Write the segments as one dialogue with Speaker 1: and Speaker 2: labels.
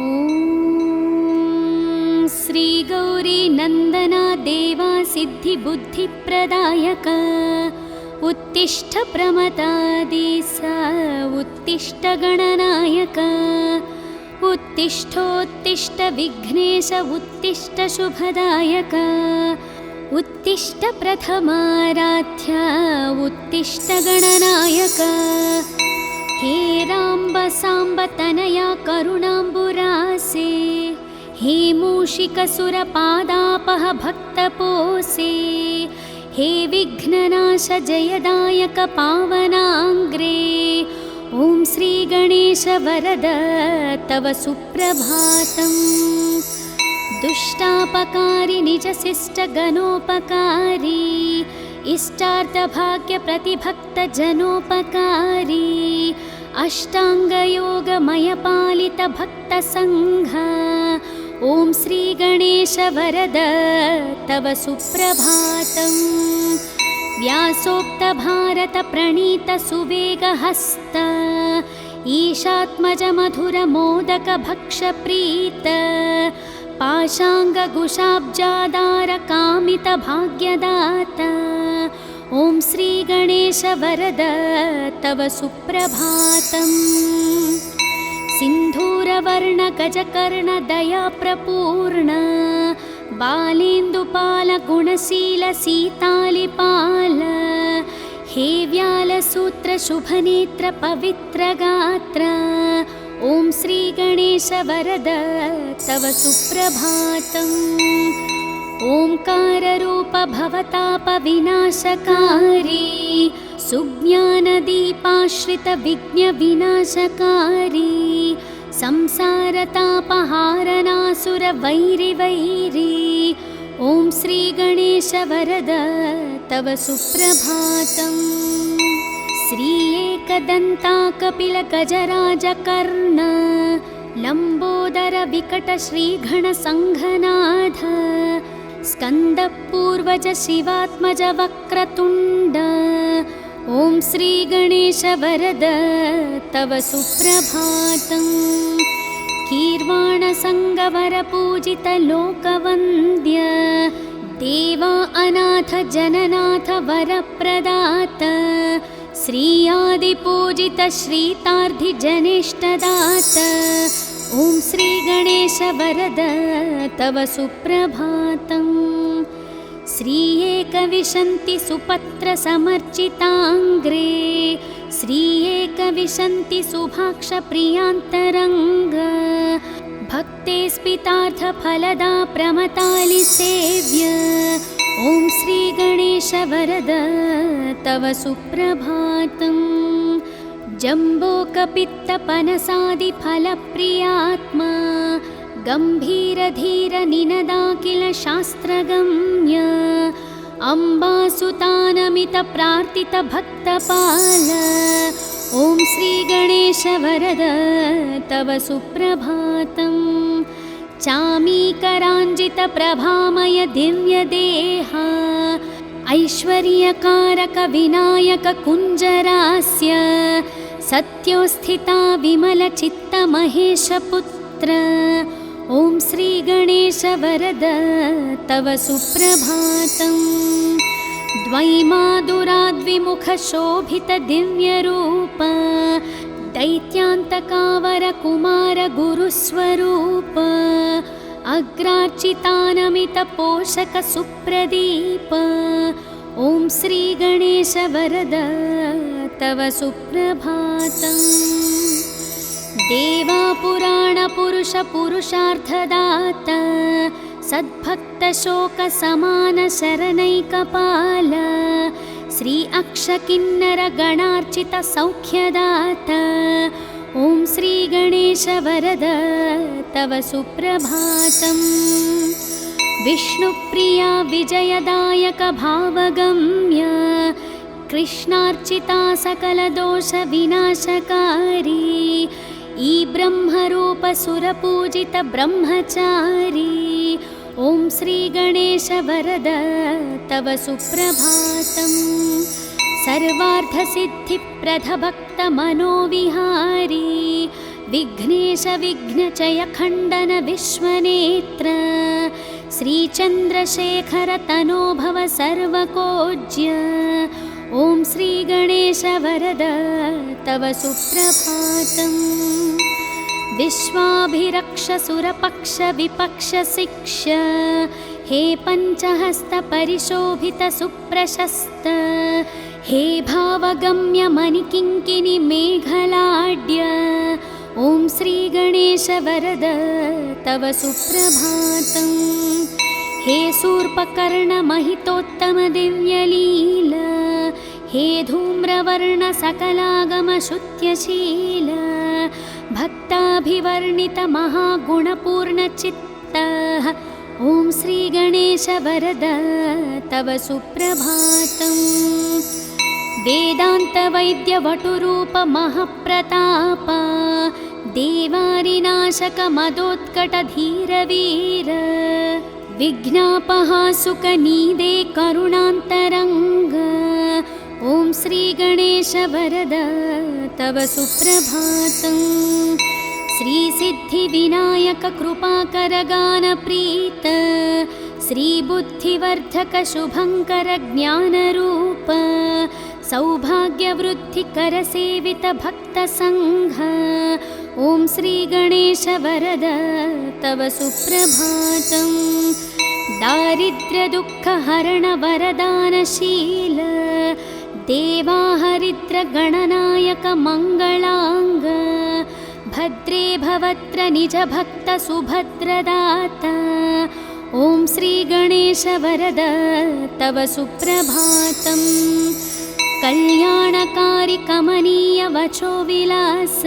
Speaker 1: ॐ श्री गौरी नन्दना देवा सिद्धिबुद्धिप्रदायक उत्तिष्ठ प्रमदादिस उत्तिष्ठ गणनायक उत्तिष्ठोत्तिष्ठ विघ्नेश उत्तिष्ठ शुभदायक उत्तिष्ठ प्रथमाराध्य उत्तिष्ठ गणनायक हे राम्ब साम्ब तनया करुणाम्बुरासे हे मूषिकसुरपादापह भक्तपोसे हे विघ्ननाश जयदायक पावनाङ्ग्रे ॐ श्री गणेश वरद तव सुप्रभातम् दुष्टापकारी निजशिष्ट गणोपकारी इष्टार्थभाग्य प्रतिभक्त जनोपकारी अष्टांगयोगमय पालित भक्त संघ ॐ श्री गणेश वरद तव सुप्रभातम् व्यासोक्त भारत प्रणीत सुवेगहस्त ईशात्मज मधुर मोदक भक्ष प्रीत पाशाङ्गकुशाब्जादार कामित भाग्यदाता ॐ श्री गणेश वरद तव सुप्रभातम् सिन्धूरवर्ण गजकर्ण दया प्रपूर्ण बालेन्दुपाल गुणशील सीतालिपाल हे व्यालसूत्र शुभनेत्र पवित्र गात्र ॐ श्री गणेश वरद तव सुप्रभातम् ओंकाररूप भवताप विनाशकारी सुज्ञानदीपाश्रित विघ्न विनाशकारी संसारतापहारनासुर वैरि वैरी ॐ श्री गणेश वरद तव सुप्रभातम् श्री एकदन्ता कपिल गजराज कर्ण लंबोदर विकट श्रीगण संघनाथ स्कंद पूर्वज शिवात्मज वक्रतुंड ॐ श्री गणेश वरद तव सुप्रभातम् कीर्वाण संगवर पूजित लोकवन्द्य देवा अनाथ जननाथ वरप्रदात श्री आदि पूजित श्रीतार्धि जनेष्टदात ॐ श्री गणेश वरद तव सुप्रभातम् श्री एकविंशति सुपत्र समर्चितांग्रे श्री एकविंशति सुभाक्ष प्रियांतरंग भक्ते स्पितार्थ फलदा प्रमतालि सेव्य ॐ श्री गणेश वरद तव सुप्रभातम् जम्बोकपित्त पनसादि फलप्रियात्मा गंभीर धीर निनदाकिल शास्त्रगम्य अम्बासुतानमित प्रार्थित भक्तपाल ॐ श्री गणेश वरद तव सुप्रभातम् चामीकराञ्जित प्रभामय दिव्य देहा ऐश्वर्यकारक विनायक कुञ्जरास्य सत्योस्थिता विमल चित्त महेश पुत्र ॐ श्री गणेश वरद तव सुप्रभातम् द्वैमादुराद्विमुख शोभित दिव्य रूप दैत्यान्तकावर कुमार गुरुस्वरूप अग्रार्चितानमित पोषक सुप्रदीप ॐ श्री गणेश वरद तव सुप्रभातम् देवा पुराण पुरुष पुरुषार्थदाता सद्भक्त शोक समान शरणैकपाल श्री अक्षकिन्नर गणार्चित सौख्यदाता ॐ श्री गणेश वरद तव सुप्रभातम् विष्णुप्रिया विजयदायक भावगम्य कृष्णार्चिता सकल दोष विनाशकारी ई ब्रह्मरूप सुरपूजित ब्रह्मचारी ॐ श्री गणेश वरद तव सुप्रभातम् सर्वार्थ सिद्धि प्रद भक्त मनोविहारी विघ्नेश विघ्नचय खण्डन विश्वनेत्र श्रीचन्द्रशेखर तनो भव सर्वकोज्य। ॐ श्रीगणेश वरद तव सुप्रभातम्। विश्वाभिरक्ष सुरपक्ष विपक्ष शिक्ष हे पञ्चहस्त परिशोभित सुप्रशस्त हे भावगम्य मणिकिङ्किनि मेघलाड्य। ॐ श्रीगणेश वरद तव सुप्रभातम्। हे शूर्पकर्ण महितोत्तम दिव्यलील हे धूम्रवर्ण सकलागम शुत्यशील भक्ताभिवर्णित महागुणपूर्णचित्त। ॐ श्रीगणेश वरद तव सुप्रभातम्। वेदान्तवैद्यवटुरूप महप्रताप देवारिनाशक मदोत्कट धीरवीर विघ्नापहासुकनीदे करुणान्तरङ्ग। ॐ श्रीगणेश वरद तव सुप्रभातम्। श्रीसिद्धिविनायक कृपाकर गानप्रीत श्रीबुद्धिवर्धक शुभङ्कर ज्ञानरूप सौभाग्यवृद्धिकर सेवित भक्तसङ्घ। ॐ श्रीगणेश वरद तव सुप्रभातम्। दारिद्र्यदुःखहरण वरदानशील देवाहरिद्र गणनायक मङ्गलाङ्ग भद्रे भवत्र निज भक्त सुभद्रदाता। ॐ श्रीगणेश वरद तव सुप्रभातम्। कल्याणकारि कमनीय वचो विलास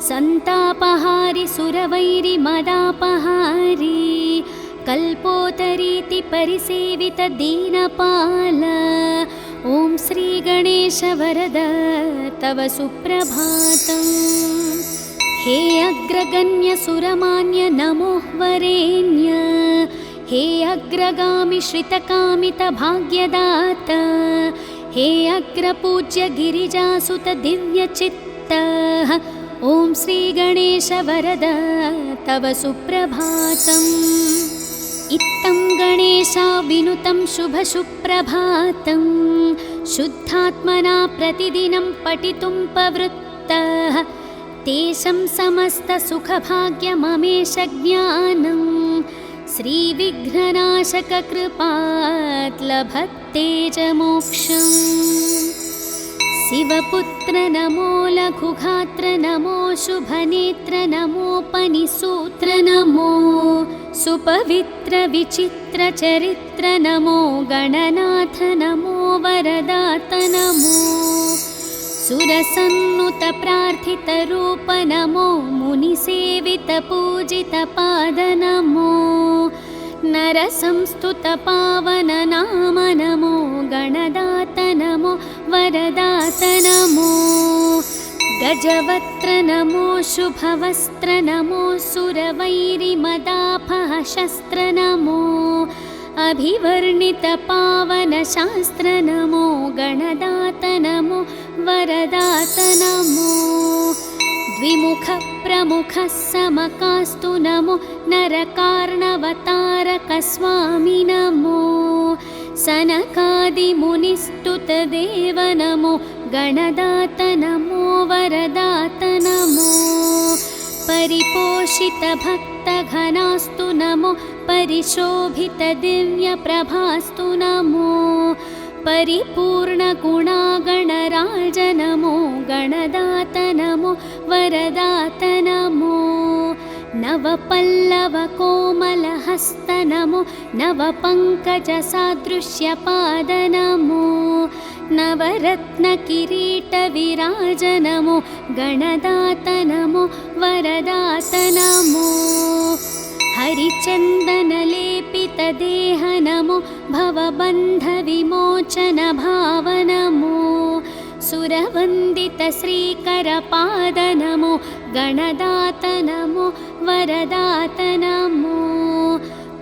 Speaker 1: सन्तापहारि सुरवैरि मदापहारि कल्पोतरीति परिसेवित दीनपाल। ॐ श्रीगणेश वरद तव सुप्रभातम्। हे अग्रगण्य सुरमान्य नमो वरेण्य हे अग्रगामि श्रितकामित भाग्यदाता हे अग्रपूज्य गिरिजासुत दिव्यचित्त। ॐ श्रीगणेश वरद तव सुप्रभातम्। इत्थं गणेशा विनुतं शुभसुप्रभातं शुद्धात्मना प्रतिदिनं पठितुं प्रवृत्तः तेषां समस्तसुखभाग्यममेष ज्ञानं श्रीविघ्ननाशक कृपात् लभते च मोक्षम्। शिवपुत्र नमो लघुगात्र नमो शुभनेत्र नमोपनिसूत्र नमो सुपवित्र विचित्र चरित्र नमो गणनाथ नमो वरदात नमो सुरसन्नुत प्रार्थित रूप नमो मुनिसेवित पूजित पाद नमो नरसंस्तुत पावन नाम नमो गणदात नमो वरदात नमो गजवक्त्र नमो शुभवस्त्र नमो सुरवैरिमदापह शस्त्र नमो अभिवर्णित पावन शास्त्र नमो गणदात नमो वरदात नमो द्विमुख प्रमुख समकास्तु नमो नरकार्णवतारक स्वामी नमो सनकादिमुनिस्तुत देव नमो गणदात नमो वरदात नमो परिपोषित भक्त घनास्तु नमो परिशोभित दिव्य प्रभास्तु नमो परिपूर्ण गुणागणराज नमो गणदात नमो वरदात नमो नवपल्लव कोमलहस्त नमो नवपङ्कजसादृश्यपाद नमो नवरत्न किरीट विराज नमो गणदात नमो वरदात नमो हरिचन्दन लेपित देह नमो भवबन्ध विमोचन भाव नमो सुरवन्दित श्रीकर पाद नमो गणदात नमो वरदात नमो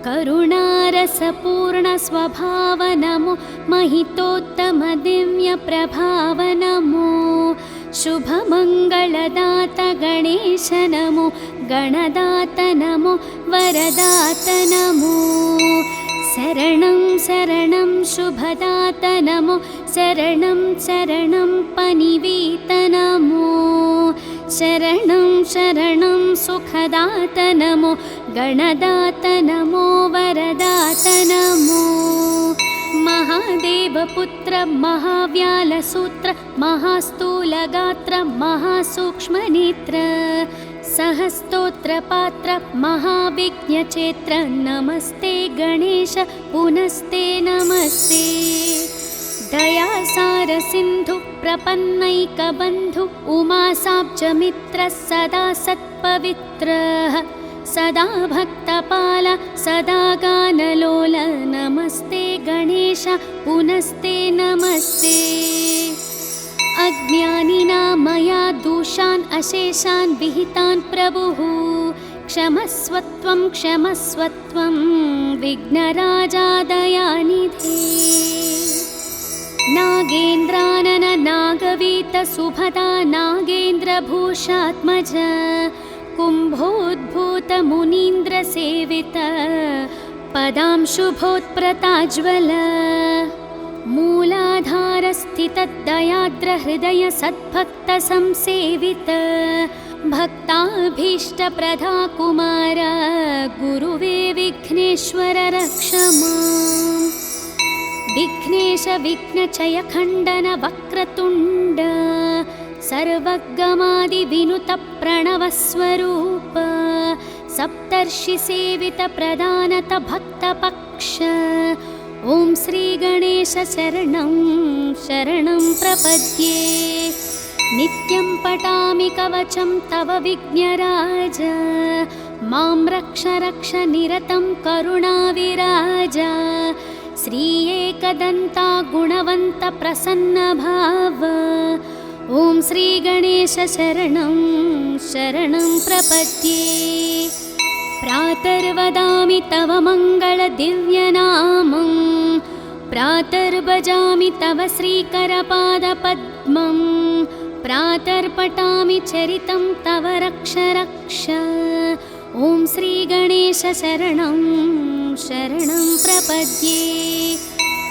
Speaker 1: करुणारसपूर्ण स्वभाव नमो महितोत्तम दिव्य प्रभाव नमो शुभमङ्गलदात गणेश गणेश नमो गणदात नमो वरदात नमो शरणं शरणं शुभदात नमो शरणं शरणं पनिवीत नमो शरणं शरणं सुखदात नमो गणदात नमो वरदात नमो महादेवपुत्र महाव्यालसूत्र महास्थूलगात्र महासूक्ष्मनेत्र सहस्तोत्रपात्र महाविघ्नचेत्र नमस्ते गणेश पुनस्ते नमस्ते दयासार सिन्धु प्रपन्नैकबन्धु उमासाब्जमित्र सदा सत्पवित्रः सदा भक्तपाल सदा गानलोल नमस्ते गणेश पुनस्ते नमस्ते अज्ञानिना मया दोषान् अशेषान् विहितान् प्रभुः क्षमस्वत्वं विघ्नराजा दयानिधे नागेन्द्रानन नागवीत सुभदा नागेन्द्रभूषात्मज कुम्भोद्भूत मुनीन्द्रसेवित पदांशुभोत्प्रताज्वल मूलाधारस्थितदयाद्रहृदय सद्भक्तसंसेवित भक्ताभीष्टप्रदा कुमार गुरुवे विघ्नेश्वर रक्ष माम् विघ्नेश विघ्नचय खण्डन वक्रतुण्ड सर्वगमादिविनुत प्रणवस्वरूप सप्तर्षिसेवित प्रदानत भक्तपक्ष ॐ श्रीगणेश शरणं शरणं प्रपद्ये नित्यं पठामि कवचं तव विघ्नराज मां रक्ष रक्ष निरतं करुणाविराज श्री एकदन्ता गुणवन्त प्रसन्नभाव ॐ श्रीगणेश शरणं शरणं प्रपद्ये प्रातर्वदामि तव मङ्गलदिव्यनामं प्रातर्भजामि तव श्रीकरपादपद्मं प्रातर्पठामि चरितं तव रक्ष रक्ष ॐ श्रीगणेश शरणं शरणं प्रपद्ये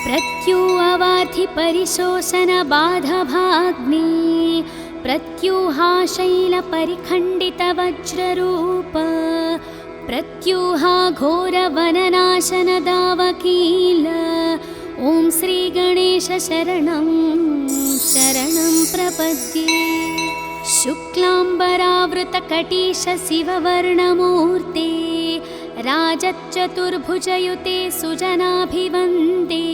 Speaker 1: प्रत्यूहवार्धि परिशोषणबाधभाग्ने प्रत्यूहाशैलपरिखण्डितवज्ररूप प्रत्यूहा घोरवननाशनदावकील ॐ श्रीगणेश शरणं शरणं प्रपद्ये शुक्लाम्बरावृतकटीश शिववर्णमूर्ते राजच्चतुर्भुजयुते सुजनाभिवन्दे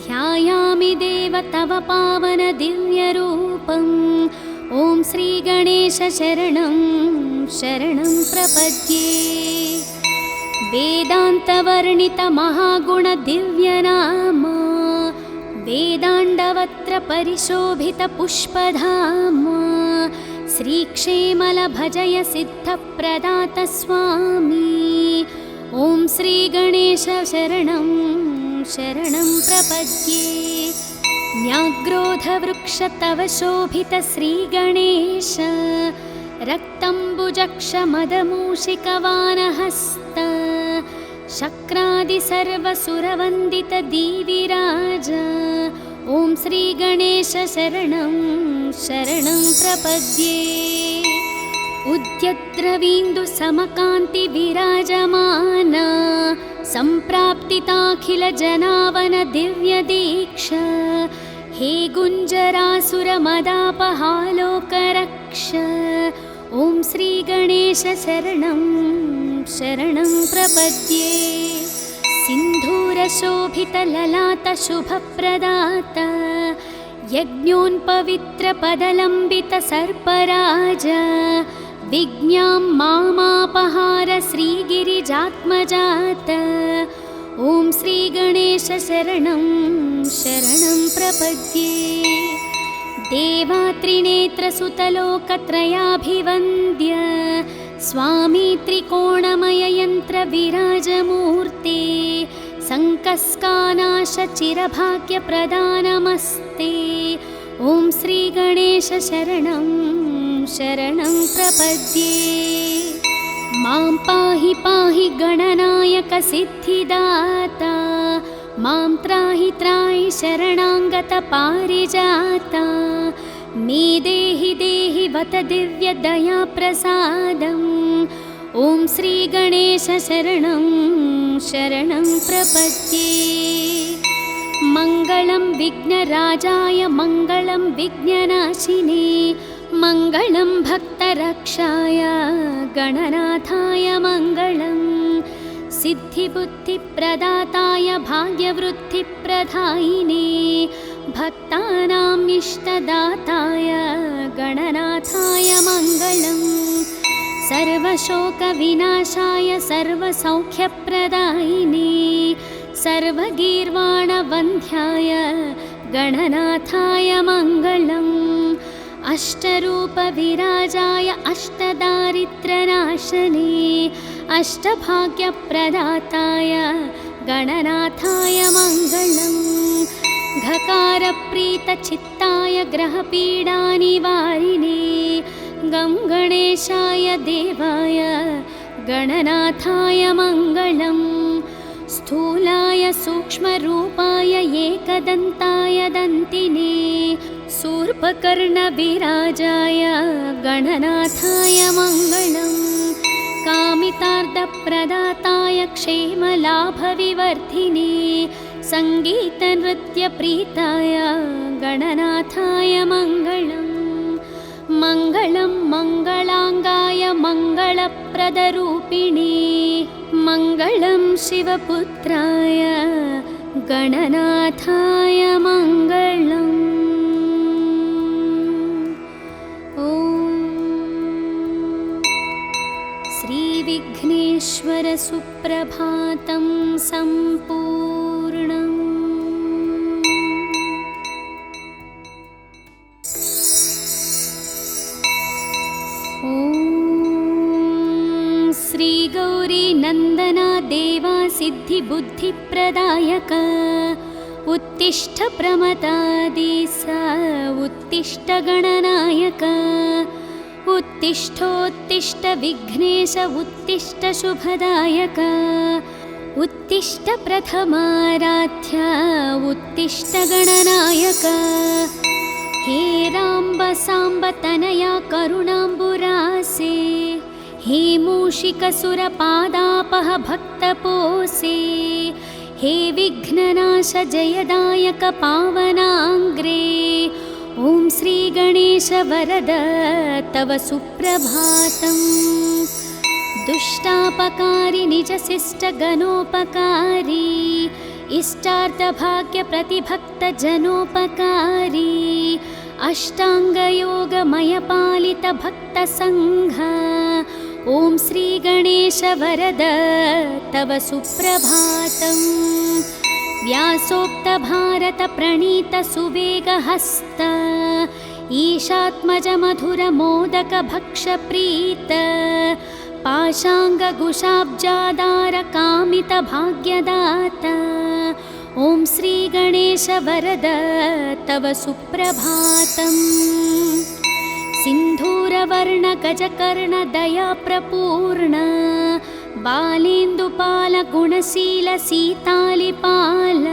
Speaker 1: ध्यायामि देव तव पावन दिव्यरूपम् ॐ श्रीगणेश शरणं शरणं प्रपद्ये वेदान्तवर्णित महागुण दिव्यनाम वेदाण्डवत्र परिशोभित पुष्पधाम श्रीक्षेमल भजय सिद्धप्रदात स्वामी ॐ श्रीगणेश शरणं शरणं प्रपद्ये न्याग्रोधवृक्ष तव शोभित श्रीगणेश रक्तम्बुजक्षमदमूषिकवानहस्त शक्रादिसर्वसुरवन्दित दीविराज ॐ श्रीगणेश शरणं शरणं प्रपद्ये उद्यद्रवीन्दु समकान्ति विराजमान सम्प्राप्तिताखिल जनावन दिव्य दीक्षा हे गुञ्जरासुरमदापहालोकरक्ष ॐ श्रीगणेश शरणं शरणं प्रपद्ये सिन्धूरशोभितललाटशुभप्रदात यज्ञोन्पवित्रपदलम्बितसर्पराज विज्ञां मामापहार श्रीगिरिजात्मजात ॐ श्रीगणेश शरणं शरणं प्रपद्ये देवात्रिनेत्रसुतलोकत्रयाभिवन्द्य स्वामी त्रिकोणमययन्त्रविराजमूर्ते सङ्कस्कानाशचिरभाग्यप्रदानमस्ते ॐ श्रीगणेश शरणं शरणं प्रपद्ये। मां पाहि पाहि गणनायक सिद्धिदाता, मां त्राहि त्राहि शरणागत पारिजाता। मे देहि देहि वत दिव्य दया प्रसादम्। ॐ श्री गणेश शरणं शरणं प्रपद्ये। मङ्गलं विघ्नराजाय मङ्गलं विघ्ननाशिने, मङ्गलं भक्तरक्षाय गणनाथाय मङ्गलम्। सिद्धिबुद्धिप्रदाताय भाग्यवृद्धिप्रदायिने, भक्तानाम् इष्टदाताय गणनाथाय मङ्गलम्। सर्वशोकविनाशाय सर्वसौख्यप्रदायिने, सर्वगीर्वाणवन्ध्याय गणनाथाय मङ्गलम्। अष्टरूपविराजाय अष्टदारिद्र्यनाशने, अष्टभाग्यप्रदाताय गणनाथाय मङ्गलम्। घकारप्रीतचित्ताय ग्रहपीडानिवारिणे, गं गणेशाय देवाय गणनाथाय मङ्गलम्। स्थूलाय सूक्ष्मरूपाय एकदन्ताय दन्तिने, शूर्पकर्णविराजाय गणनाथाय मङ्गलम्। कामितार्थप्रदाताय क्षेमलाभविवर्धिने, सङ्गीतनृत्यप्रीताय गणनाथाय मङ्गलम्। मङ्गलं मङ्गलाङ्गाय मङ्गलप्रदरूपिणे, मङ्गलं शिवपुत्राय गणनाथाय मङ्गलम्। ॐ श्रीविघ्नेश्वर सुप्रभातं सम्पूर्णम्। श्रीगौरी नन्दना देवा सिद्धिबुद्धिप्रदायक, उत्तिष्ठ प्रमदादिस उत्तिष्ठ गणनायक। उत्तिष्ठोत्तिष्ठ विघ्नेश उत्तिष्ठ शुभदायक, उत्तिष्ठ प्रथमाराध्य उत्तिष्ठ गणनायक। हे राम्ब साम्ब तनया करुणाम्बुरासे, हे मूषिकसुरपादापह भक्तपोषे। हे विघ्ननाश जयदायक पावनाङ्ग्रे, ॐ श्रीगणेश वरद तव सुप्रभातम्। दुष्टापकारी निजशिष्टगणोपकारी, इष्टार्थभाग्यप्रतिभक्तजनोपकारी। अष्टाङ्गयोगमयपालितभक्तसङ्घ, ॐ श्रीगणेश वरद तव सुप्रभातम्। व्यासोक्तभारतप्रणीतसुवेगहस्त, ईशात्मजमधुरमोदकभक्षप्रीत। पाशाङ्गकुशाब्जादारकामितभाग्यदाता, ॐ श्रीगणेश वरद तव सुप्रभातम्। सिन्धूरवर्णगजकर्णदयाप्रपूर्ण, बालेन्दुपालगुणशीलसीतालिपाल।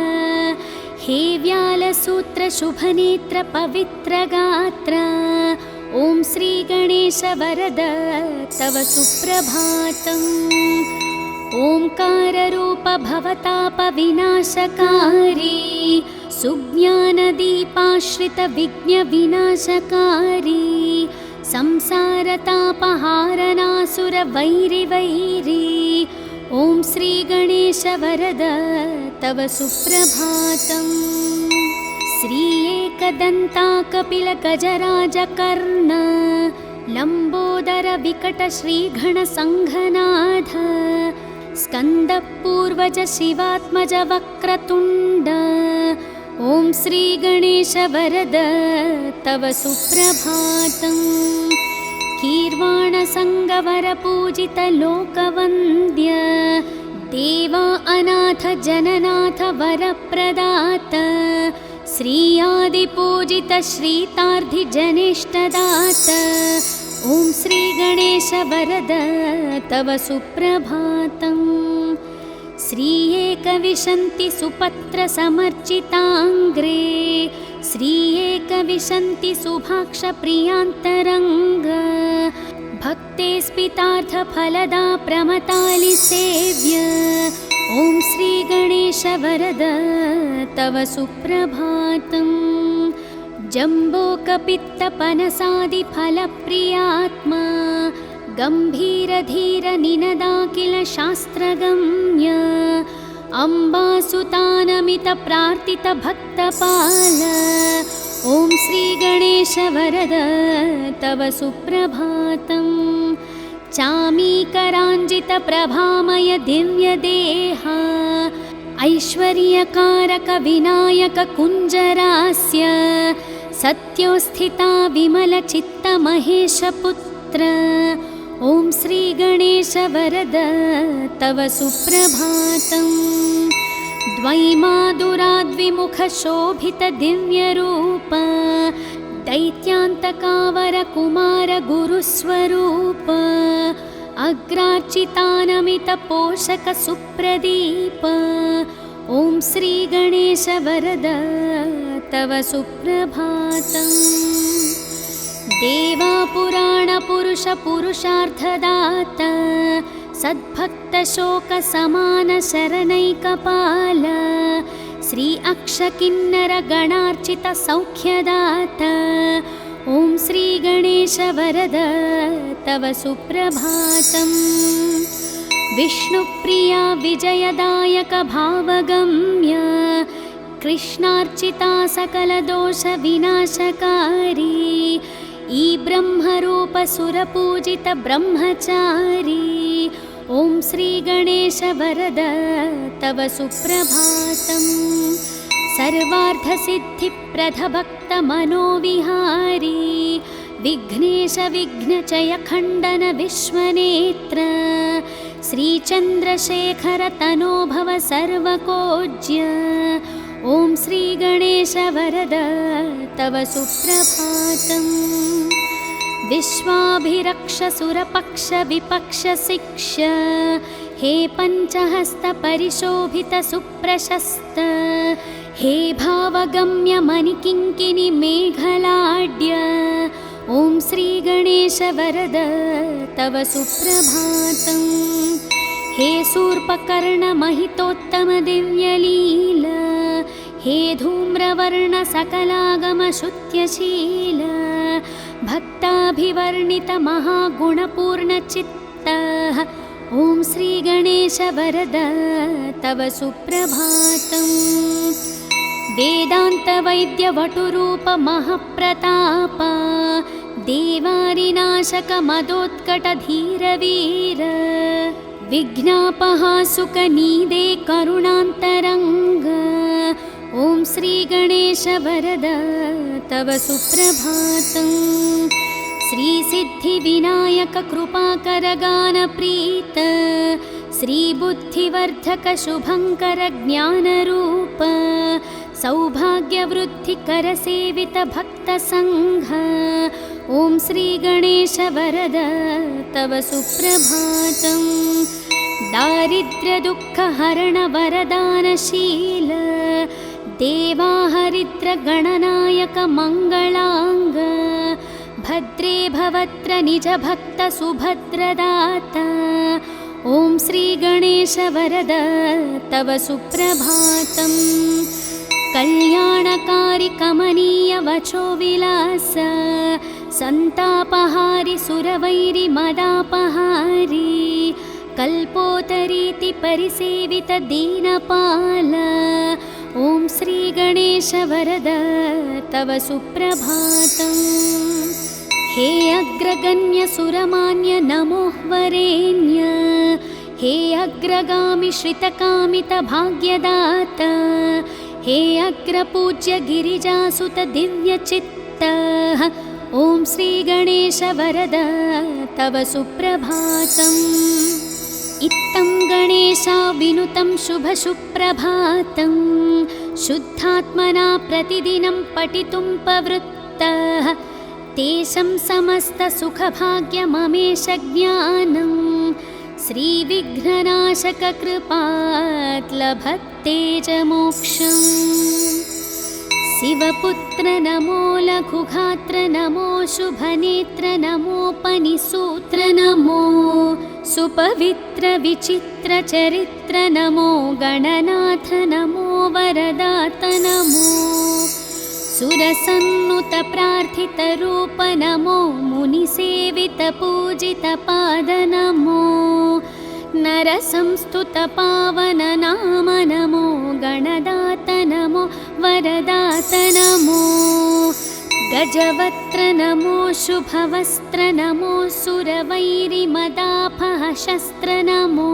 Speaker 1: हे व्यालसूत्रशुभनेत्रपवित्रगात्र, ॐ श्रीगणेश वरद तव सुप्रभातम्। ओंकाररूप भवतापविनाशकारी, सुज्ञानदीपाश्रितविघ्नविनाशकारी। संसारतापहारनासुरवैरिवैरी, ॐ श्रीगणेश वरद तव सुप्रभातम्। श्री एकदन्ता कपिलगजराजकर्ण, लम्बोदर विकट श्रीगणसङ्घनाथ। स्कन्दपूर्वज शिवात्मज वक्रतुण्ड, ॐ श्रीगणेश वरद तव सुप्रभातम्। कीर्वाणसङ्गवरपूजित लोकवन्द्य, देवा अनाथ जननाथ वरप्रदात। श्रीयादिपूजित श्रीतार्धिजनेष्टदात, ॐ श्रीगणेश वरद तव सुप्रभातम्। श्री एकविशन्ति सुपत्रसमर्चिताङ्ग्रे श्री एकविशन्ति सुभाक्षप्रियान्तरङ्ग भक्ते स्पितार्थफलदा प्रमतालिसेव्य ॐ श्रीगणेश वरद तव सुप्रभातम्। जम्बोकपित्तपनसादिफलप्रियात्मा गम्भीरधीरनिनदाखिल शास्त्रगम्य अम्बासुतानमितप्रार्थितभक्तपाल ॐ श्रीगणेश वरद तव सुप्रभातम्। चामीकराञ्जितप्रभामय दिव्यदेहा ऐश्वर्यकारक विनायक कुञ्जरास्य सत्योस्थिता विमलचित्तमहेशपुत्र ॐ श्रीगणेश वरद तव सुप्रभातम्। द्वैमादुराद्विमुखशोभितदिव्यरूप दैत्यान्तकावरकुमार गुरुस्वरूप अग्रार्चितानमितपोषकसुप्रदीप ॐ श्रीगणेश वरद तव सुप्रभातम्। देवापुराणपुरुषपुरुषार्थदाता सद्भक्तशोकसमानशरणैकपाल श्री अक्षकिन्नरगणार्चितसौख्यदाता ॐ श्रीगणेश वरद तव सुप्रभातम्। विष्णुप्रिया विजयदायक भावगम्य कृष्णार्चिता सकलदोषविनाशकारी ई ब्रह्मरूप सुरपूजित ब्रह्मचारी ॐ श्रीगणेश वरद तव सुप्रभातम्। सर्वार्थसिद्धिप्रदभक्तमनोविहारी विघ्नेश विघ्नचय खण्डन विश्वनेत्र श्रीचन्द्रशेखर तनोभव सर्वकोज्य ॐ श्रीगणेश वरद तव सुप्रभातम्। विश्वाभिरक्ष सुरपक्ष विपक्ष शिक्ष हे पञ्चहस्त परिशोभित सुप्रशस्त हे भावगम्य मणिकिङ्किणि मेघलाड्य ॐ श्रीगणेश वरद तव सुप्रभातम्। हे शूर्पकर्ण महितोत्तम दिव्यलील हे धूम्रवर्ण सकलागम शुत्यशील भक्ताभिवर्णित महागुणपूर्णचित्त ॐ श्रीगणेश वरद तव सुप्रभातम्। वेदान्तवैद्यवटुरूप महप्रताप देवारिनाशक मदोत्कटधीरवीर विघ्नापहासुकनीदे करुणान्तरङ्ग ॐ श्रीगणेश वरद तव सुप्रभातम्। श्रीसिद्धिविनायक कृपाकर गानप्रीत श्रीबुद्धिवर्धक शुभङ्कर ज्ञानरूप सौभाग्यवृद्धिकर सेवित भक्तसङ्घ ॐ श्रीगणेश वरद तव सुप्रभातम्। दारिद्र्यदुःखहरण वरदानशील देवाहरिद्र गणनायक मङ्गलाङ्ग भद्रे भवत्र निज भक्त सुभद्रदाता ॐ श्रीगणेश वरद तव सुप्रभातम्। कल्याणकारि कमनीय वचो विलास सन्तापहारि सुरवैरि मदापहारि कल्पोतरीति परिसेवित दीनपाल ॐ श्रीगणेश वरद तव सुप्रभातम्। हे अग्रगण्य सुरमान्य नमोः वरेण्य हे अग्रगामि श्रितकामित भाग्यदाता हे अग्रपूज्य गिरिजासुत दिव्यचित्त ॐ श्रीगणेश वरद तव सुप्रभातम्। इत्थं गणेशा विनुतं शुभसुप्रभातं शुद्धात्मना प्रतिदिनं पठितुं प्रवृत्तः तेषं समस्तसुखभाग्यममेष ज्ञानं श्रीविघ्ननाशककृपात् लभते च मोक्षम्। शिवपुत्र नमो लघुगात्र नमो शुभनेत्र नमोपनिसूत्र नमो सुपवित्र विचित्र चरित्र नमो गणनाथ नमो वरदात नमो सुरसन्नुत प्रार्थितरूप नमो मुनिसेवित पूजित पाद नमो नरसंस्तुत पावन नाम नमो गणदात नमो वरदात नमो गजवक्त्र नमो शुभवस्त्र नमो सुरवैरिमदापह शस्त्र नमो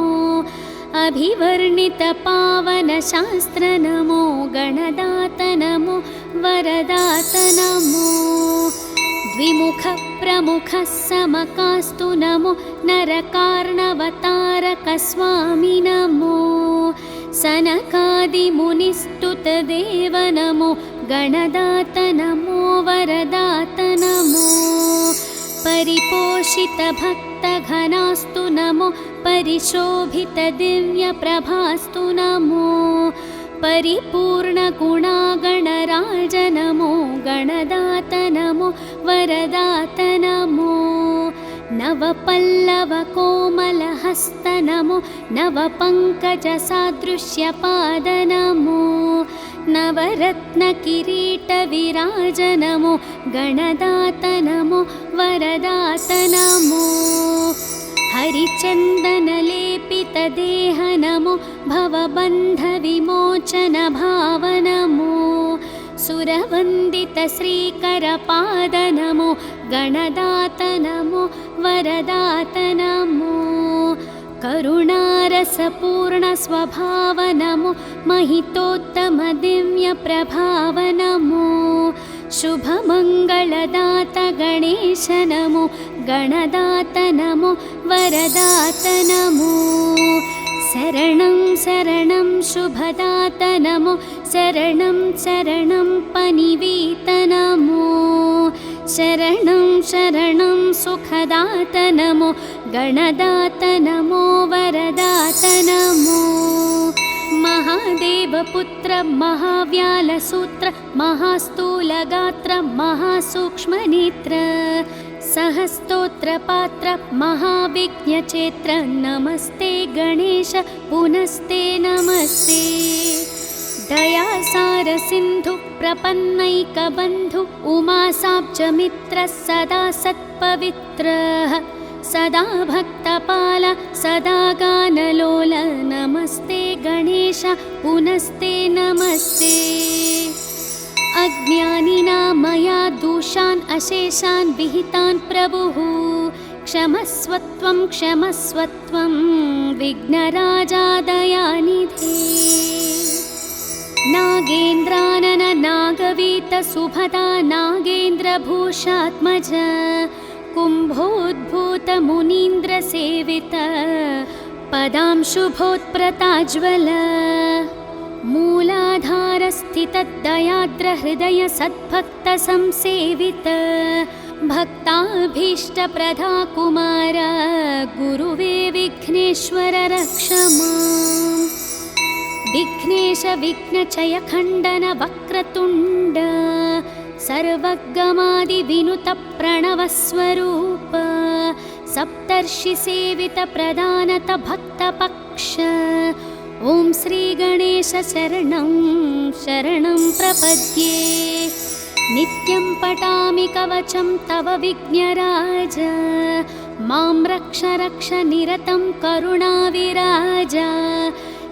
Speaker 1: अभिवर्णित पावन शास्त्र नमो गणदात नमो वरदात नमो द्विमुख प्रमुख समकास्तु नमो नरकार्णवतारक स्वामी नमो सनकादिमुनिस्तुत देव नमो गणदात नमो वरदात नमो परिपोषित भक्तघनास्तु नमो परिशोभित दिव्यप्रभास्तु नमो परिपूर्णगुणागणराज नमो गणदात नमो वरदात नमो नवपल्लवकोमलहस्त नमो नवपङ्कजसादृश्यपाद नमो नवरत्नकिरीटविराज नमो गणदात नमो वरदात नमो हरिचन्दनलेपितदेह नमो भवबन्धविमोचन भाव नमो सुरवन्दित श्रीकरपाद नमो गणदात नमो वरदात नमो करुणारसपूर्ण स्वभाव नमो महितोत्तम दिव्यप्रभाव नमो शुभमङ्गलदात गणेश नमो गणदात नमो वरदात नमो शरणं शरणं शुभदात नमो शरणं शरणं पनिवीत नमो शरणं शरणं सुखदात नमो गणदात नमो वरदात नमो महादेवपुत्र महाव्यालसूत्र महास्थूलगात्र महासूक्ष्मनेत्र सहस्तोत्रपात्र महाविघ्नचेत्र नमस्ते गणेश पुनस्ते नमस्ते दयासार सिन्धु प्रपन्नैकबन्धु उमासाब्जमित्र सदा सत्पवित्रः सदा भक्तपाल सदा गानलोल नमस्ते गणेश पुनस्ते नमस्ते अज्ञानिना मया दोषान् अशेषान् विहितान् प्रभुः क्षमस्वत्वं विघ्नराजा दयानिधे नागेन्द्रानन नागवीत सुभदा नागेन्द्रभूषात्मज कुम्भोद्भूत मुनीन्द्र सेवित पदांशुभोत्प्रताज्वल मूलाधारस्थितदयाद्र हृदय सद्भक्त संसेवित भक्ताभीष्टप्रदा कुमार गुरुवे विघ्नेश्वर रक्ष माम् विघ्नेश विघ्नचय खण्डन वक्रतुण्ड सर्वगमादिविनुत प्रणवस्वरूप सप्तर्षिसेवित प्रदानत भक्तपक्ष ॐ श्रीगणेश शरणं शरणं प्रपद्ये नित्यं पठामि कवचं तव विघ्नराज मां रक्ष रक्ष निरतं करुणाविराज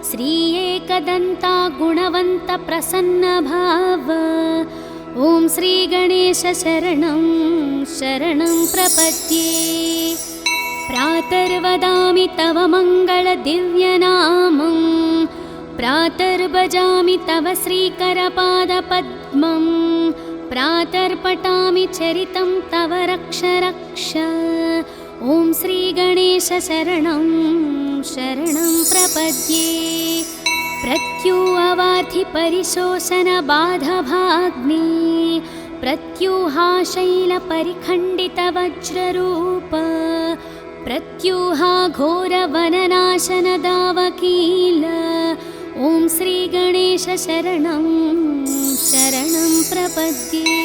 Speaker 1: श्री एकदन्ता गुणवन्त प्रसन्न भाव ॐ श्रीगणेश शरणं शरणं प्रपद्ये प्रातर्वदामि तव मङ्गलदिव्यनामं प्रातर्भजामि तव श्रीकरपादपद्मं प्रातर्पठामि चरितं तव रक्ष रक्ष ॐ श्रीगणेश शरणं शरणं प्रपद्ये प्रत्युवार्थि परिशोषण बाधभाग्ने प्रत्यूहाशैलपरिखण्डितवज्ररूप प्रत्यूहाघोरवननाशनदावकील ॐ श्रीगणेश शरणं शरणं प्रपद्ये।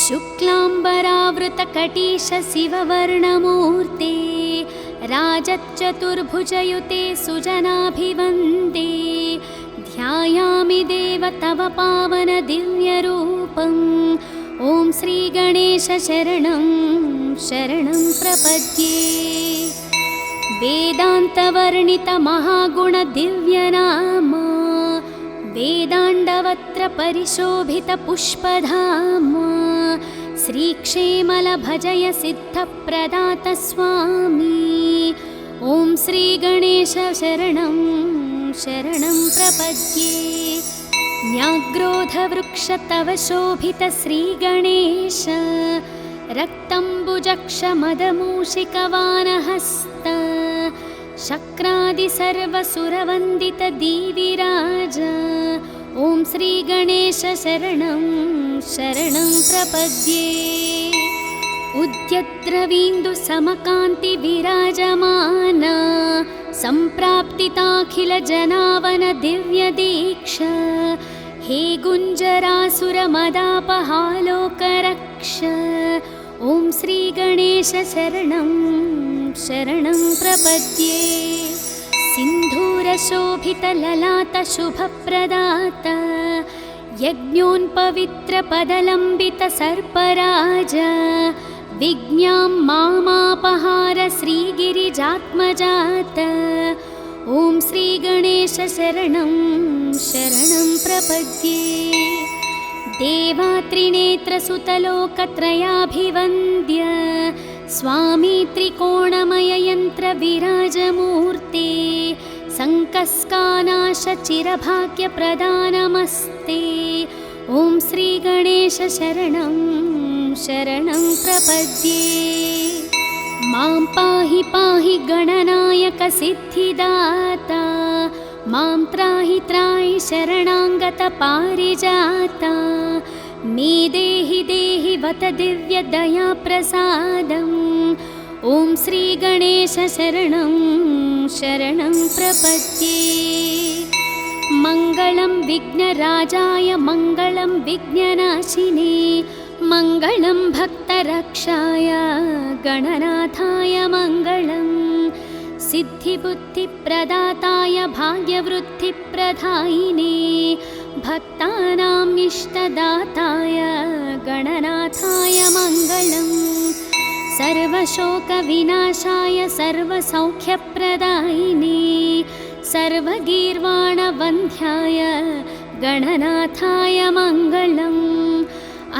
Speaker 1: शुक्लाम्बरावृतकटीश शिववर्णमूर्ते राजच्चतुर्भुजयुते सुजनाभिवन्दे ध्यायामि देव तव पावन दिव्यरूपम् ॐ श्रीगणेश शरणं शरणं प्रपद्ये। वेदान्तवर्णितमहागुणदिव्यनाम वेदाण्डवत्र परिशोभितपुष्पधाम श्रीक्षेमलभजय सिद्धप्रदात स्वामी ॐ श्रीगणेश शरणं शरणं प्रपद्ये। न्याग्रोधवृक्ष तव शोभित श्रीगणेश रक्तम्बुजक्षमदमूषिकवानहस्त शक्रादि सर्वसुरवन्दित दीविराज ॐ श्रीगणेश शरणं शरणं प्रपद्ये। उद्यद्रवीन्दु समकान्ति विराजमान सम्प्राप्तिताखिल जनावन दिव्य दीक्षा हे गुञ्जरासुरमदापहालोकरक्ष ॐ श्रीगणेश शरणं शरणं प्रपद्ये। सिन्धूरशोभितललाटशुभप्रदात यज्ञोन्पवित्रपदलम्बितसर्पराज विज्ञां मामापहार श्रीगिरिजात्मजात ॐ श्रीगणेश शरणं शरणं प्रपद्ये। देवात्रिनेत्रसुतलोकत्रयाभिवन्द्य स्वामी त्रिकोणमययन्त्रविराजमूर्ते सङ्कस्कानाशचिरभाग्यप्रदानमस्ते ॐ श्रीगणेश शरणं शरणं प्रपद्ये। मां पाहि पाहि गणनायक सिद्धिदाता मां त्राहि त्राहि शरणाङ्गत पारिजाता मे देहि देहि वत दिव्यदयाप्रसादम् ॐ श्रीगणेश शरणं शरणं प्रपद्ये। मङ्गलं विघ्नराजाय मङ्गलं विघ्ननाशिने मङ्गलं भक्तरक्षाय गणनाथाय मङ्गलम् सिद्धिबुद्धिप्रदाताय भाग्यवृद्धिप्रदायिने भक्तानाम् इष्टदाताय गणनाथाय मङ्गलम् सर्वशोकविनाशाय सर्वसौख्यप्रदायिने सर्वगीर्वाणवन्ध्याय गणनाथाय मङ्गलम्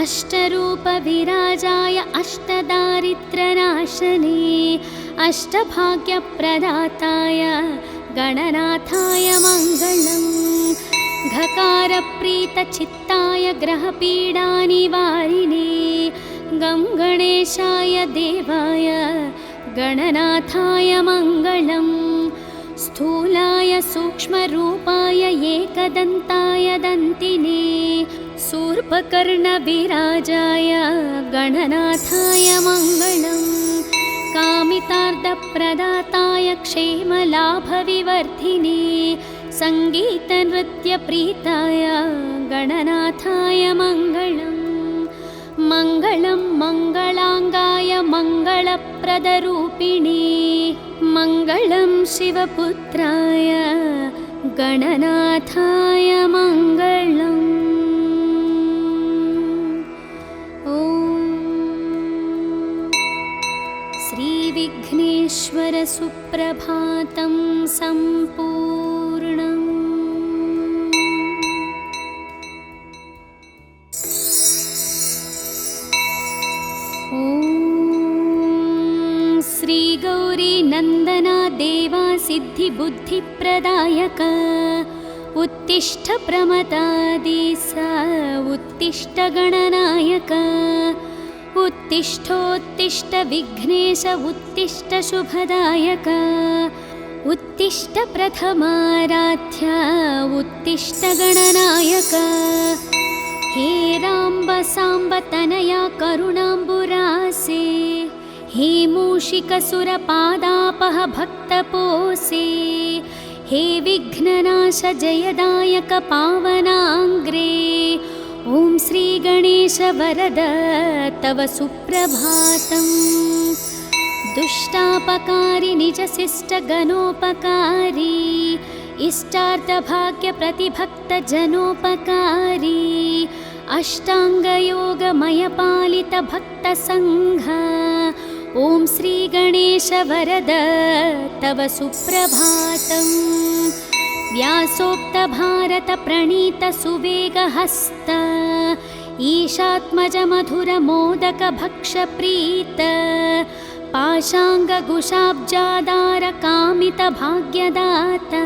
Speaker 1: अष्टरूपविराजाय अष्टदारिद्र्यनाशने अष्टभाग्यप्रदाताय गणनाथाय मङ्गलम् घकारप्रीतचित्ताय ग्रहपीडानिवारिणे गं गणेशाय देवाय गणनाथाय मङ्गलम् स्थूलाय सूक्ष्मरूपाय एकदन्ताय दन्तिने शूर्पकर्णविराजाय गणनाथाय मङ्गलम् कामितार्थप्रदाताय क्षेमलाभविवर्धिने सङ्गीतनृत्यप्रीताय गणनाथाय मङ्गलम् मङ्गलं मङ्गलाङ्गाय मङ्गलप्रदरूपिणे मङ्गलं शिवपुत्राय गणनाथाय मङ्गलम् ॐ श्रीविघ्नेश्वर सुप्रभातं सम्पूर्णम्। श्रीगौरी नन्दना देवा सिद्धिबुद्धिप्रदायक उत्तिष्ठ प्रमदादिस उत्तिष्ठ गणनायक उत्तिष्ठोत्तिष्ठ विघ्नेश उत्तिष्ठ शुभदायक उत्तिष्ठ प्रथमाराध्य उत्तिष्ठ गणनायक हे राम्ब साम्ब तनया करुणाम्बुरासे हे मूषिकसुरपादापह भक्तपोसे हे विघ्ननाश जयदायक पावनाङ्ग्रे ॐ श्रीगणेश वरद तव सुप्रभातम् दुष्टापकारी निजशिष्टगणोपकारी इष्टार्थभाग्यप्रतिभक्तजनोपकारी अष्टाङ्गयोगमयपालितभक्तसङ्घ ॐ श्रीगणेश वरद तव सुप्रभातम् व्यासोक्तभारतप्रणीतसुवेगहस्त ईशात्मजमधुरमोदकभक्षप्रीत पाशाङ्गकुशाब्जादारकामितभाग्यदाता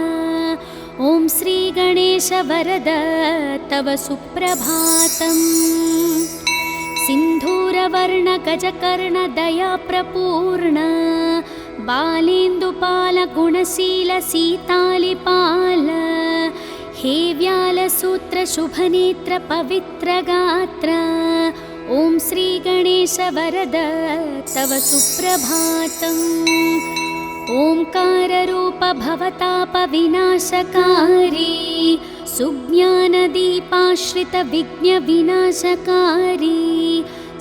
Speaker 1: ॐ श्रीगणेश वरद तव सुप्रभातम् सिन्धूरवर्णगजकर्णदयाप्रपूर्ण बालेन्दुपालगुणशीलसीतालिपाल हे व्यालसूत्रशुभनेत्रपवित्रगात्र ॐ श्रीगणेश वरद तव सुप्रभातम् ओंकाररूप भवतापविनाशकारी सुज्ञानदीपाश्रितविघ्नविनाशकारी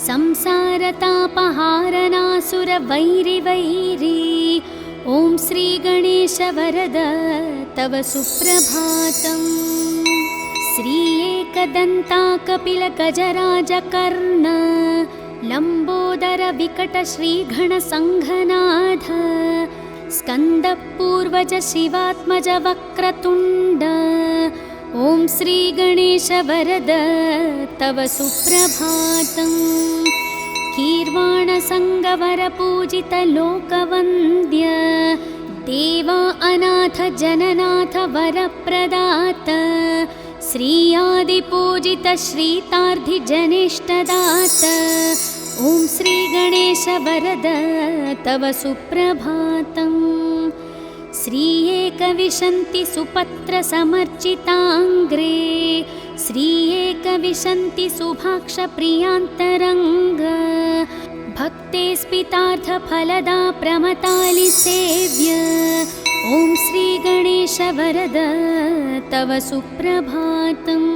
Speaker 1: संसारतापहारनासुरवैरिवैरी ॐ श्रीगणेश वरद तव सुप्रभातम् श्री एकदन्ता कपिलगजराजकर्ण लम्बोदर विकट श्रीगणसङ्घनाथ स्कन्दपूर्वज शिवात्मज वक्रतुण्ड ॐ श्रीगणेश वरद तव सुप्रभातम् कीर्वाणसङ्गवरपूजित लोकवन्द्य देवा अनाथ जननाथ वरप्रदात श्रीयादिपूजित श्रीतार्धिजनेष्टदात ॐ श्रीगणेश वरद तव सुप्रभातम् श्री एकविंशति सुपत्र समर्चिताङ्ग्रे श्री एकविंशति सुभाक्ष प्रियान्तरङ्ग भक्ते स्पितार्थ फलदा प्रमतालि सेव्य ॐ श्रीगणेश वरद तव सुप्रभातम्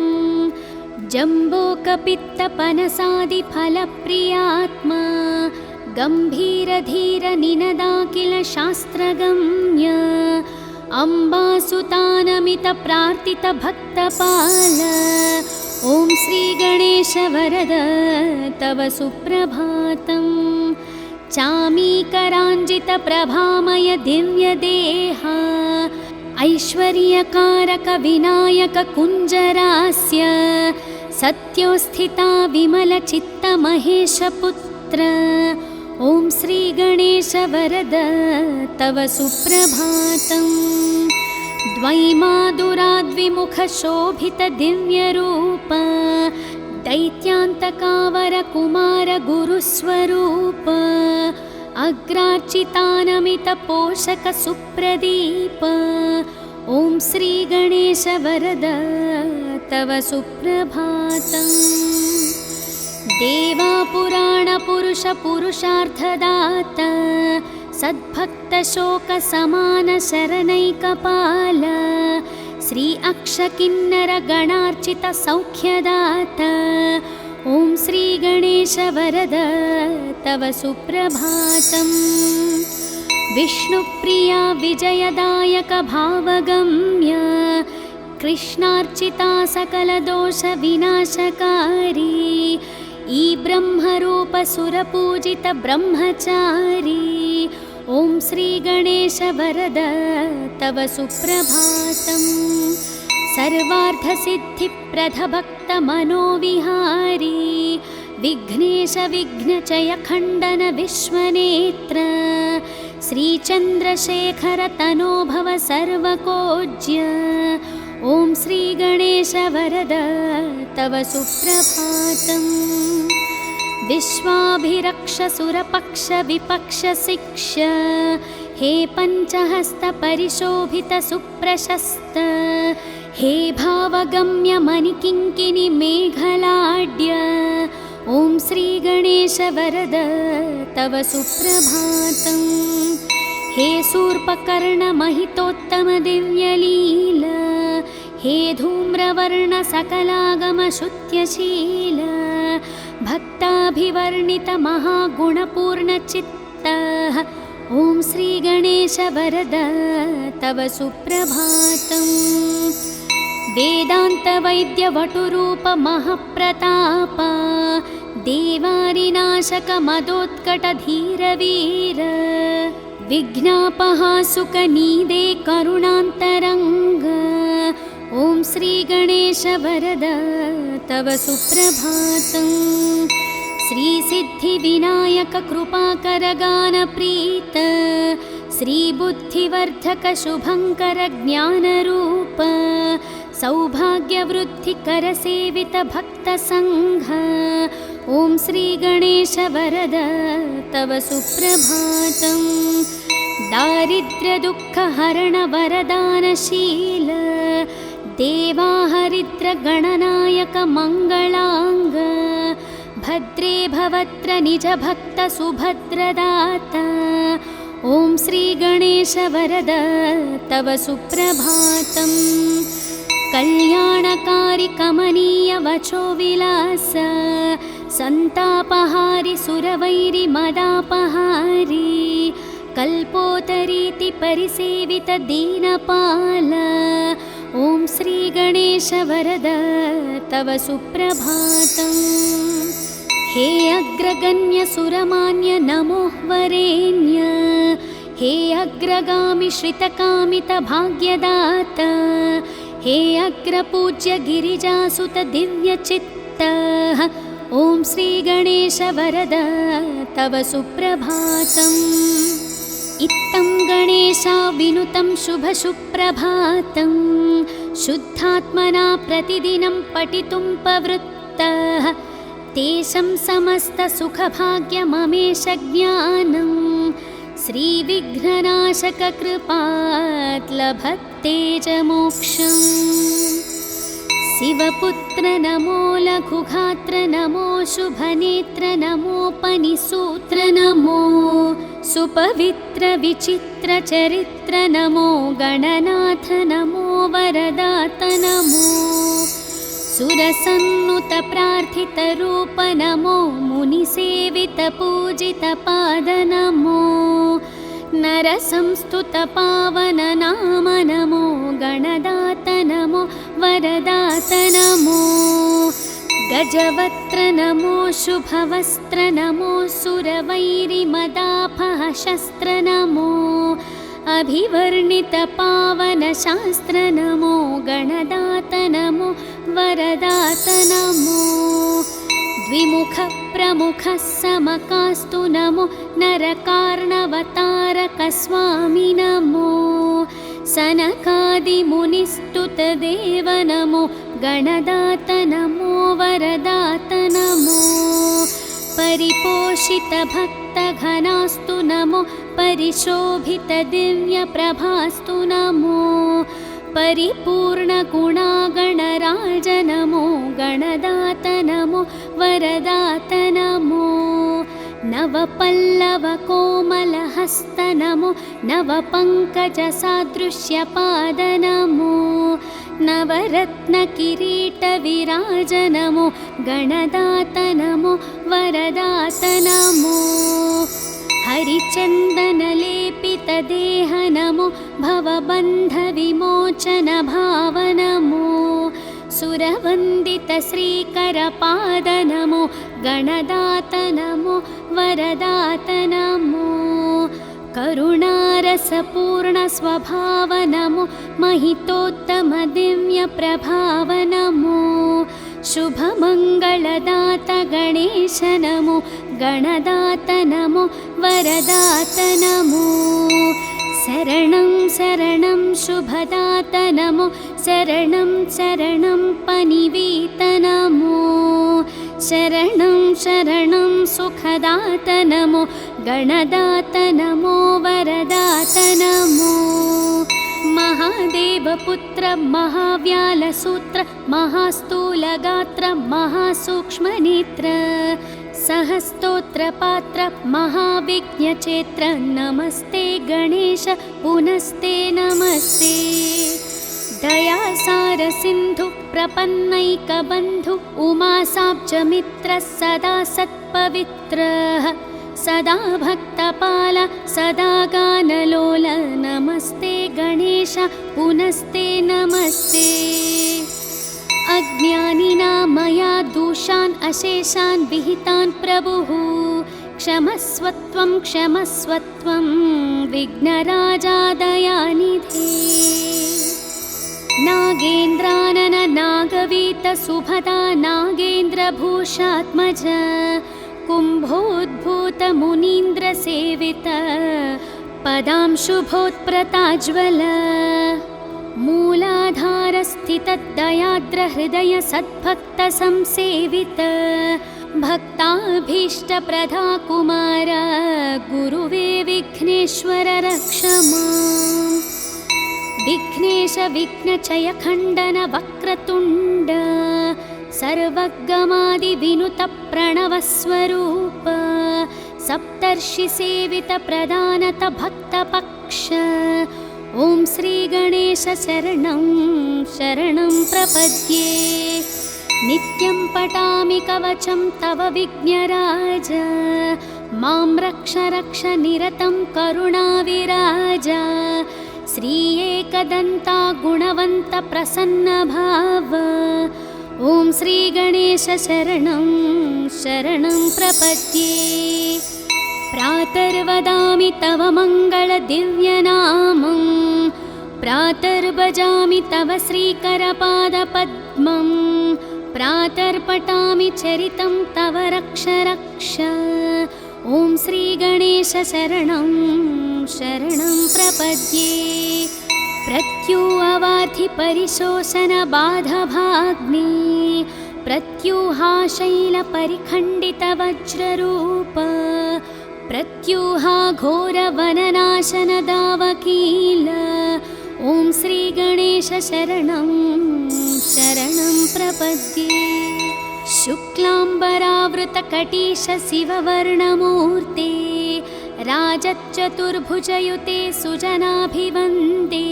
Speaker 1: जम्बोकपित्तपनसादिफलप्रियात्मा गम्भीरधीर निनदाखिल शास्त्रगम्य अम्बासुतानमित प्रार्थित भक्तपाल ॐ श्रीगणेश वरद तव सुप्रभातम् चामीकराञ्जित प्रभामय दिव्यदेहा ऐश्वर्यकारक विनायक कुञ्जरास्य सत्योस्थिता विमलचित्त महेशपुत्र ॐ श्रीगणेश वरद तव सुप्रभातम् द्वैमादुराद्विमुख शोभित दिव्यरूप दैत्यान्तकावर कुमार गुरुस्वरूप अग्रार्चितानमित पोषक सुप्रदीप ॐ श्रीगणेश वरद तव सुप्रभातम् देवा पुराण पुरुष पुरुषार्थदाता सद्भक्त शोक समान शरणैकपाल श्री अक्षकिन्नर गणार्चित सौख्यदाता ॐ श्रीगणेश वरद तव सुप्रभातम् विष्णुप्रिया विजयदायक भावगम्य कृष्णार्चिता सकलदोष विनाशकारी ई ब्रह्मरूप सुरपूजित ब्रह्मचारी ॐ श्रीगणेश वरद तव सुप्रभातम् सर्वार्थसिद्धिप्रद भक्त मनोविहारी विघ्नेश विघ्नचय खण्डन विश्वनेत्र श्रीचन्द्रशेखर तनो भव सर्वकोज्य ॐ श्रीगणेश वरद तव सुप्रभातम् विश्वाभिरक्ष सुरपक्ष विपक्ष शिक्ष हे पञ्चहस्त परिशोभित सुप्रशस्त हे भावगम्य मणिकिङ्किणि मेघलाड्य ॐ श्रीगणेश वरद तव सुप्रभातम्। हे शूर्पकर्ण महितोत्तम दिव्यलील हे धूम्रवर्ण सकलागम शुद्ध्यशील भक्ताभिवर्णित महागुणपूर्णचित्त ॐ श्रीगणेश वरद तव सुप्रभातम्। वेदान्तवैद्यवटुरूप महप्रताप देवारिनाशक मदोत्कटधीरवीर विघ्नापहासुकनीदे करुणान्तरङ्ग ॐ श्रीगणेश वरद तव सुप्रभातम्। श्रीसिद्धिविनायक कृपाकर गानप्रीत श्रीबुद्धिवर्धक शुभङ्कर ज्ञानरूप सौभाग्यवृद्धिकर सेवित भक्तसङ्घ ॐ श्रीगणेश वरद तव सुप्रभातम्। दारिद्र्यदुःखहरण वरदानशील देवाहरिद्र गणनायक मङ्गलाङ्ग भद्रे भवत्र निज भक्त सुभद्रदाता ॐ श्रीगणेश वरद तव सुप्रभातम्। कल्याणकारि कमनीय वचो विलास सन्तापहारि सुरवैरि मदापहारि कल्पोतरीति परिसेवित दीनपाल ॐ श्रीगणेश वरद तव सुप्रभातम्। हे अग्रगण्य सुरमान्य नमो वरेण्य हे अग्रगामि श्रितकामित भाग्यदाता हे अग्रपूज्य गिरिजासुत दिव्यचित्त ॐ श्रीगणेश वरद तव सुप्रभातम्। इत्थं गणेशा विनुतं शुभसुप्रभातं शुद्धात्मना प्रतिदिनं पठितुं प्रवृत्तः तेषां समस्तसुखभाग्यममेष ज्ञानं श्रीविघ्ननाशक कृपात् लभते च मोक्षम्। शिवपुत्र नमो लघुगात्र नमो शुभनेत्र नमोपनिसूत्र नमो सुपवित्र विचित्र चरित्र नमो गणनाथ नमो वरदात नमो सुरसन्नुत प्रार्थित रूप नमो मुनिसेवित पूजित पाद नमो नरसंस्तुत पावन नाम नमो गणदात नमो वरदात नमो गजवक्त्र नमो शुभवस्त्र नमो सुरवैरिमदापह शस्त्र नमो अभिवर्णित पावन शास्त्र नमो गणदात नमो वरदात नमो द्विमुख प्रमुख समकास्तु नमो नरकार्णवतारक स्वामी नमो सनकादिमुनिस्तुत देव नमो गणदात नमो वरदात नमो परिपोषित भक्त घनास्तु नमो परिशोभित दिव्य प्रभास्तु नमो परिपूर्ण गुणागणराज नमो गणदात नमो वरदात नमो नवपल्लव कोमलहस्त नमो नवपङ्कजसादृश्यपाद नमो नवरत्न किरीट विराज नमो गणदात नमो वरदात नमो हरिचन्दन लेपित देह नमो भवबन्ध विमोचन भाव नमो सुरवन्दित श्रीकर पाद नमो गणदात नमो वरदात नमो करुणारसपूर्ण स्वभाव नमो महितोत्तम दिव्य प्रभाव नमो शुभमङ्गलदात गणेश नमो गणदात नमो वरदात नमो शरणं शरणं शुभदात नमो शरणं शरणं पनिवीत नमो शरणं शरणं सुखदात नमो गणदात नमो वरदात नमो महान महादेवपुत्र महाव्यालसूत्र महास्थूलगात्र महासूक्ष्मनेत्र सहस्तोत्रपात्र महाविज्ञचेत्र नमस्ते गणेश पुनस्ते नमस्ते दयासारसिन्धु प्रपन्नैकबन्धु उमासाब्जमित्र सदा सत्पवित्रः सदा भक्तपाल सदा गानलोल नमस्ते गणेश पुनस्ते नमस्ते अज्ञानिना मया दोषान् अशेषान् विहितान् प्रभुः क्षमस्वत्वं विघ्नराजा दयानिधे नागेन्द्रानन नागवीत सुभदा नागेन्द्रभूषात्मज कुम्भोद्भूत मुनीन्द्रसेवित पदांशुभोत्प्रताज्वल मूलाधारस्थितदयाद्रहृदय सद्भक्तसंसेवित भक्ताभीष्टप्रदा कुमार गुरुवे विघ्नेश्वर रक्ष माम् विघ्नेश विघ्नचय खण्डन वक्रतुण्ड सर्वगमादिविनुत प्रणवस्वरूप सप्तर्षिसेवित प्रदानत भक्तपक्ष ॐ श्रीगणेश शरणं शरणं प्रपद्ये नित्यं पठामि कवचं तव विघ्नराज मां रक्ष रक्ष निरतं करुणाविराज श्री एकदन्ता गुणवन्त प्रसन्नभाव ॐ श्रीगणेश शरणं शरणं प्रपद्ये प्रातर्वदामि तव मङ्गलदिव्यनामं प्रातर्भजामि तव श्रीकरपादपद्मं प्रातर्पठामि चरितं तव रक्ष रक्ष ॐ श्रीगणेश शरणं शरणं प्रपद्ये प्रत्यूहवार्धि परिशोषणबाधभाग्ने प्रत्यूहाशैलपरिखण्डितवज्ररूप प्रत्यूहा घोरवननाशनदावकील ॐ श्रीगणेश शरणं शरणं प्रपद्ये शुक्लाम्बरावृतकटीश शिववर्णमूर्ते राजच्चतुर्भुजयुते सुजनाभिवन्दे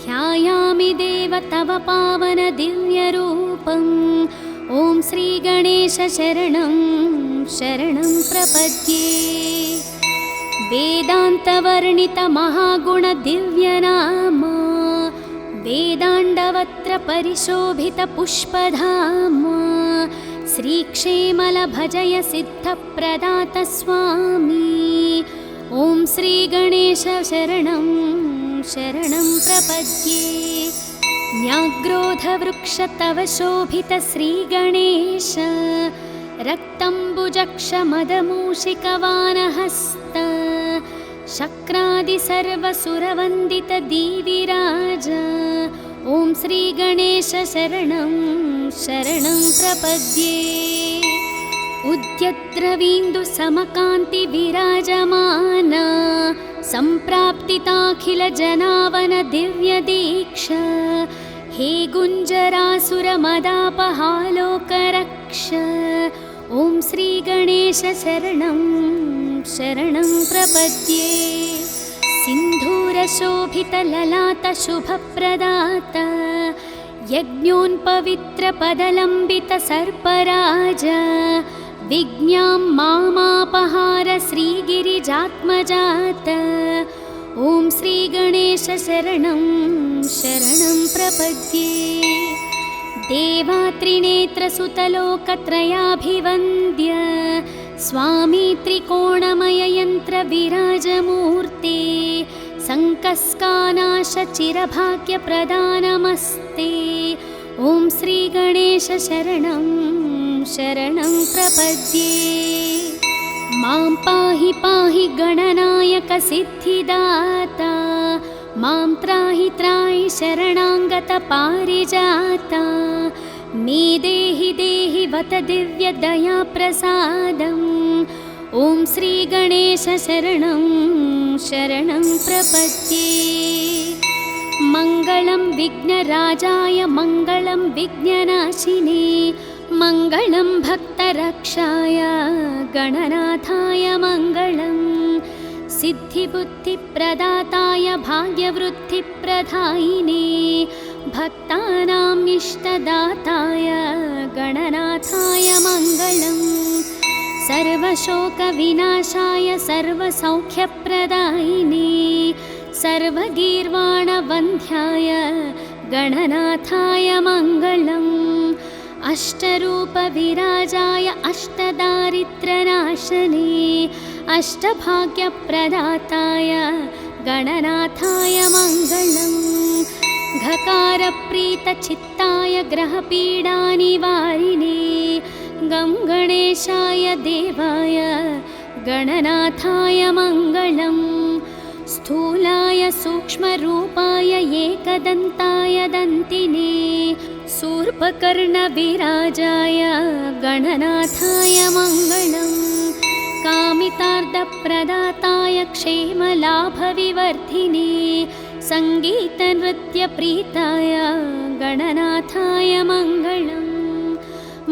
Speaker 1: ध्यायामि देव तव पावन दिव्यरूपम् ॐ श्रीगणेश शरणं शरणं प्रपद्ये वेदान्तवर्णित महागुण दिव्यनाम वेदाण्डवत्र परिशोभित पुष्पधाम श्रीक्षेमल भजय सिद्धप्रदात स्वामी ॐ श्रीगणेश शरणं शरणं प्रपद्ये न्याग्रोधवृक्ष तव शोभित श्रीगणेश रक्तम्बुजक्षमदमूषिकवानहस्त शक्रादि सर्वसुरवन्दित दीविराज ॐ श्रीगणेश शरणं शरणं प्रपद्ये उद्यद्रवीन्दु समकान्ति विराजमान सम्प्राप्तिताखिल जनावन दिव्य दीक्षा हे गुञ्जरासुरमदापहालोकरक्ष ॐ श्रीगणेश शरणं शरणं प्रपद्ये सिन्धूरशोभितललाट शुभप्रदात यज्ञोन्पवित्रपदलम्बित सर्पराज विज्ञां मामापहार श्रीगिरिजात्मजात ॐ श्रीगणेश शरणं शरणं प्रपद्ये देवात्रिनेत्रसुतलोकत्रयाभिवन्द्य स्वामी त्रिकोणमययन्त्रविराजमूर्ते सङ्कस्कानाशचिरभाग्यप्रदानमस्ते ॐ श्रीगणेश शरणं शरणं प्रपद्ये मां पाहि पाहि गणनायक सिद्धिदाता मां त्राहि त्राहि शरणाङ्गत पारिजाता मे देहि देहि वत दिव्यदयाप्रसादम् ॐ श्रीगणेश शरणं शरणं प्रपद्ये मङ्गलं विघ्नराजाय मङ्गलं विघ्ननाशिने मङ्गलं भक्तरक्षाय गणनाथाय मङ्गलं सिद्धिबुद्धिप्रदाताय भाग्यवृद्धिप्रदायिने भक्तानाम् इष्टदाताय गणनाथाय मङ्गलम् सर्वशोकविनाशाय सर्वसौख्यप्रदायिने सर्वगीर्वाणवन्ध्याय गणनाथाय मङ्गलम् अष्टरूपविराजाय अष्टदारिद्र्यनाशने अष्टभाग्यप्रदाताय गणनाथाय मङ्गलम् घकारप्रीतचित्ताय ग्रहपीडानिवारिणे गं गणेशाय देवाय गणनाथाय मङ्गलम् स्थूलाय सूक्ष्मरूपाय एकदन्ताय दन्तिने शूर्पकर्णविराजाय गणनाथाय मङ्गलम् कामितार्थप्रदाताय क्षेमलाभविवर्धिने सङ्गीतनृत्यप्रीताय गणनाथाय मङ्गलम्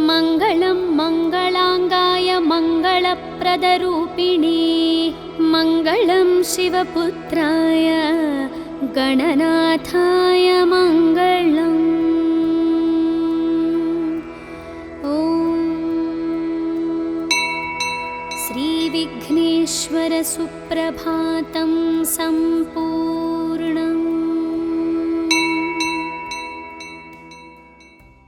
Speaker 1: मङ्गलं मङ्गलाङ्गाय मङ्गलप्रदरूपिणे मङ्गलं शिवपुत्राय गणनाथाय मङ्गलम् ॐ श्रीविघ्नेश्वर सुप्रभातं सम्पूर्णम्।